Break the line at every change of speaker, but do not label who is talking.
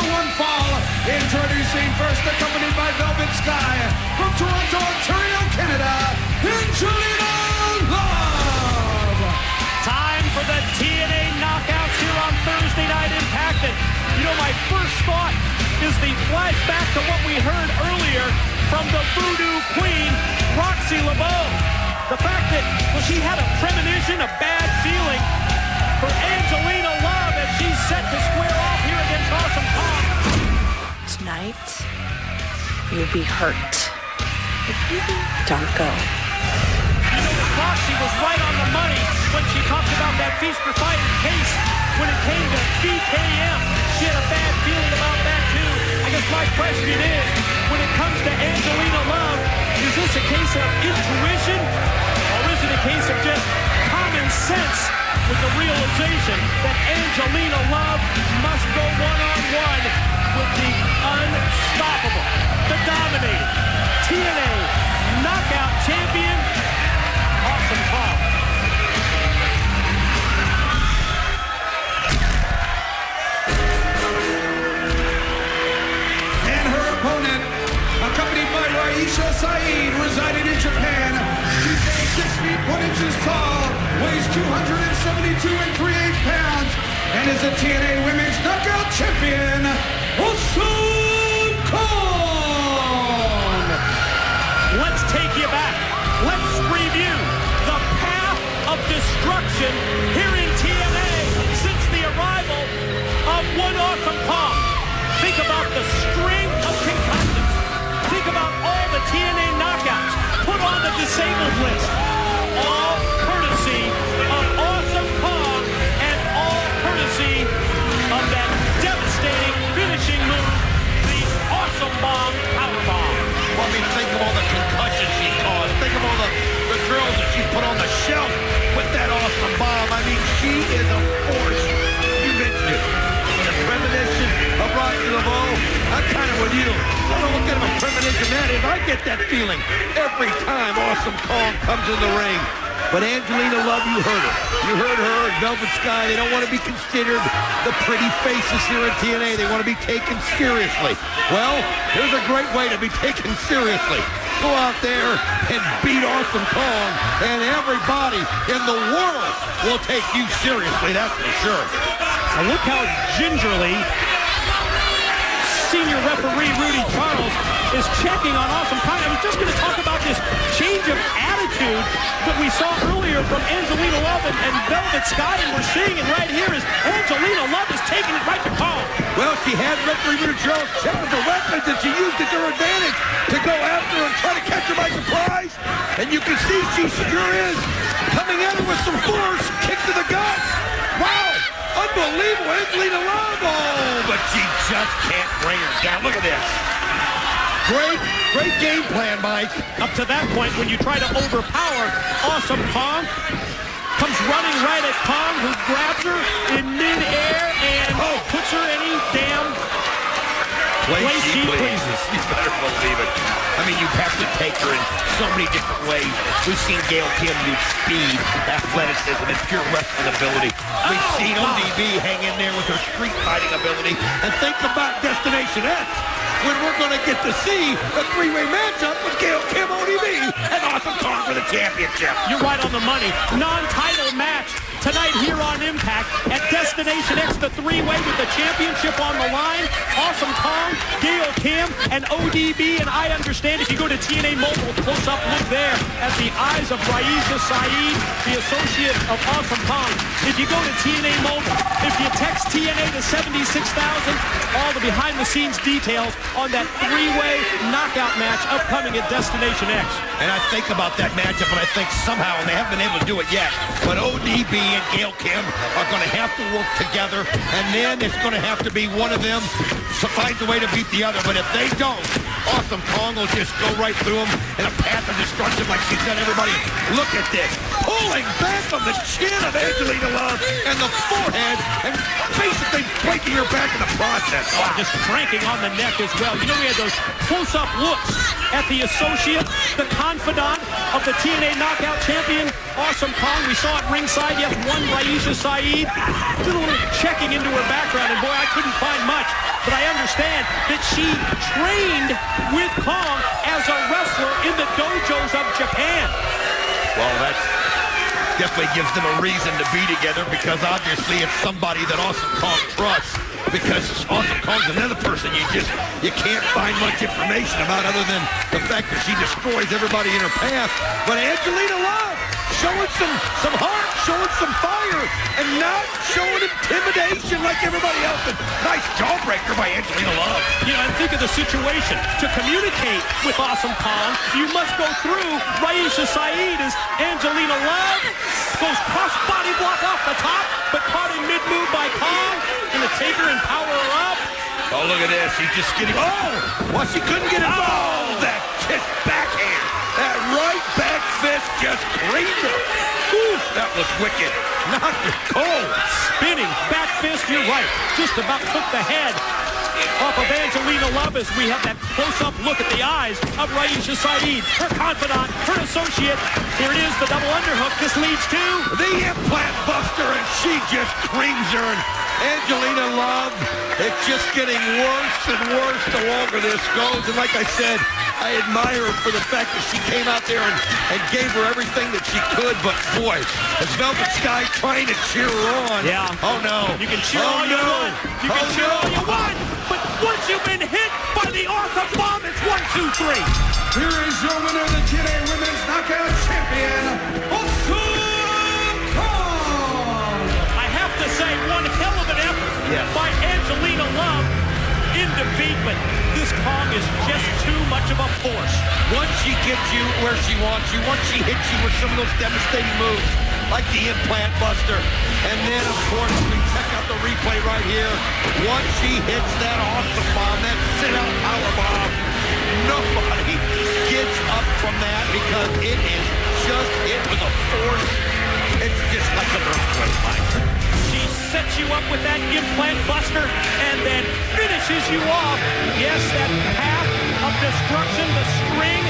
one fall. Introducing first, accompanied by Velvet Sky, from Toronto, Ontario, Canada, Angelina Love.
Time for the TNA knockouts here on Thursday Night Impact. And, you know, my first thought is the flashback to what we heard earlier from the Voodoo Queen, Roxy LeBeau. The fact that, well, she had a premonition, a bad feeling for Angelina Love as she's set to square off here against Awesome Kong.
Tonight, you'll be hurt if you don't go.
You know, Roxy was right on the money when she talked about that feast for fighting case when it came to BKM. She had a bad feeling about that too. I guess my question is, when it comes to Angelina Love, is this a case of intuition or is it a case of just common sense with the realization that Angelina Love must go one-on-one with the unstoppable, the dominating TNA knockout champion, Awesome Kong.
And her opponent, accompanied by Raisha residing in Japan. She's 6 feet 1 inches tall, weighs 272 pounds, and is a TNA Women's Knockout Champion, Awesome Kong.
Let's take you back. Let's review the path of destruction here in TNA since the arrival of one Awesome Kong. Think about the string of concussions. Think about all the TNA knockouts put on the disabled list. All courtesy of Awesome Kong and all courtesy of that devastating finishing move, the Awesome Bomb Powerbomb.
Well, I mean, think of all the concussions she caused. Think of all the girls that she put on the shelf with that awesome bomb. I mean, she is a force. You mentioned it. The premonition of Roxy LeBeau. I'm kind of with you. I don't know what kind of a premonition that is. I get that feeling every time Awesome Kong comes in the ring. But Angelina Love, you heard it. You heard her and Velvet Sky. They don't want to be considered the pretty faces here at TNA. They want to be taken seriously. Well, here's a great way to be taken seriously. Go out there and beat Awesome Kong, and everybody in the world will take you seriously, that's for sure.
Now look how gingerly senior referee Rudy Charles is checking on Awesome Kong. I was just going to talk about this change of attitude that we saw earlier from Angelina Love and Velvet Sky, and we're seeing it right here as Angelina Love is taking it right to Kong.
Well, she had referee Rudy Charles check with the weapons, and she used it to her advantage to go after her and try to catch her by surprise. And you can see she sure is coming at her with some force. Kick to the gut. Wow. Unbelievable, Angelina Love. Oh, but she just can't bring her down. Look at this. Great game plan, Mike.
Up to that point, when you try to overpower Awesome Kong, comes running right at Kong, who grabs her in midair and puts her any damn place she pleases.
You better believe it. I mean, you have to take her in so many different ways. We've seen Gail Kim use speed, athleticism, and pure wrestling ability. We've seen ODB hang in there with her street fighting ability. And think about Destination X, when we're going to get to see a three-way matchup with Gail Kim, ODB, and Awesome Kong for the championship.
You're right on the money. Non-title match tonight here on Impact at Destination X, the three-way with the championship on the line. Awesome Kong, Gail Kim, and ODB. And I understand if you go to TNA Mobile, close-up look there at the eyes of Raisha Saeed, the associate of Awesome Kong. If you go to TNA Mobile, if you text TNA to 76,000, all the behind-the-scenes details on that three-way knockout match upcoming at Destination X.
And I think about that matchup, and I think somehow, and they haven't been able to do it yet, but ODB and Gail Kim are going to have to work together, and then it's going to have to be one of them finds a way to beat the other. But if they don't, Awesome Kong will just go right through them in a path of destruction like she's done everybody. Look at this. Pulling back on the chin of Angelina Love and the forehead and basically breaking her back in the process.
Wow. Just cranking on the neck as well. You know, we had those close-up looks at the associate, the confidant of the TNA Knockout Champion, Awesome Kong. We saw it ringside. Yes, one Raisha Saeed. Did a little checking into her background, and boy, I couldn't find much. But I understand that she trained with Kong as a wrestler in the dojos of Japan.
Well, that definitely gives them a reason to be together, because obviously it's somebody that Awesome Kong trusts, because Awesome Kong's another person you can't find much information about other than the fact that she destroys everybody in her path. But Angelina Love showing some heart, showing some fire, and not showing intimidation like everybody else. And nice jawbreaker by Angelina Love.
You know, and think of the situation. To communicate with Awesome Kong, you must go through Raisha Saeed as Angelina Love goes cross-body block off the top, but caught in mid-move by Kong. Gonna take her and power her up.
Oh, look at this. He's just getting... Oh! Well, she couldn't get it. Oh, that just backhand. That right back fist just creamed her. Ooh, that was wicked. Knocked her cold.
Spinning back fist, you're right. Just about took the head off of Angelina Love as we have that close-up look at the eyes of Raisha Saeed, her confidant, her associate. Here it is, the double underhook. This leads to
the implant buster, and she just creams her. And Angelina Love, it's just getting worse and worse the longer this goes. And like I said, I admire her for the fact that she came out there and gave her everything that she could. But boy, is Velvet Sky trying to cheer her on.
Yeah.
Oh no.
You can cheer all you want. You can cheer all you want. But once you've been hit by the awesome bomb, it's 1, 2, 3.
Here is your winner, the TNA Women's Knockout Champion, Awesome Kong.
I have to say, one hell of an effort by Angelina Love in defeat, but this Kong is just too much of a force.
Once she gets you where she wants you, once she hits you with some of those devastating moves, like the implant buster, and then, of course, we check out the replay right here. Once she hits that awesome bomb, that sit-out power bomb, nobody gets up from that, because it is just hit with a force. It's just like an earthquake, Mike.
She sets you up with that implant buster and then finishes you off. Yes, that path of destruction, the string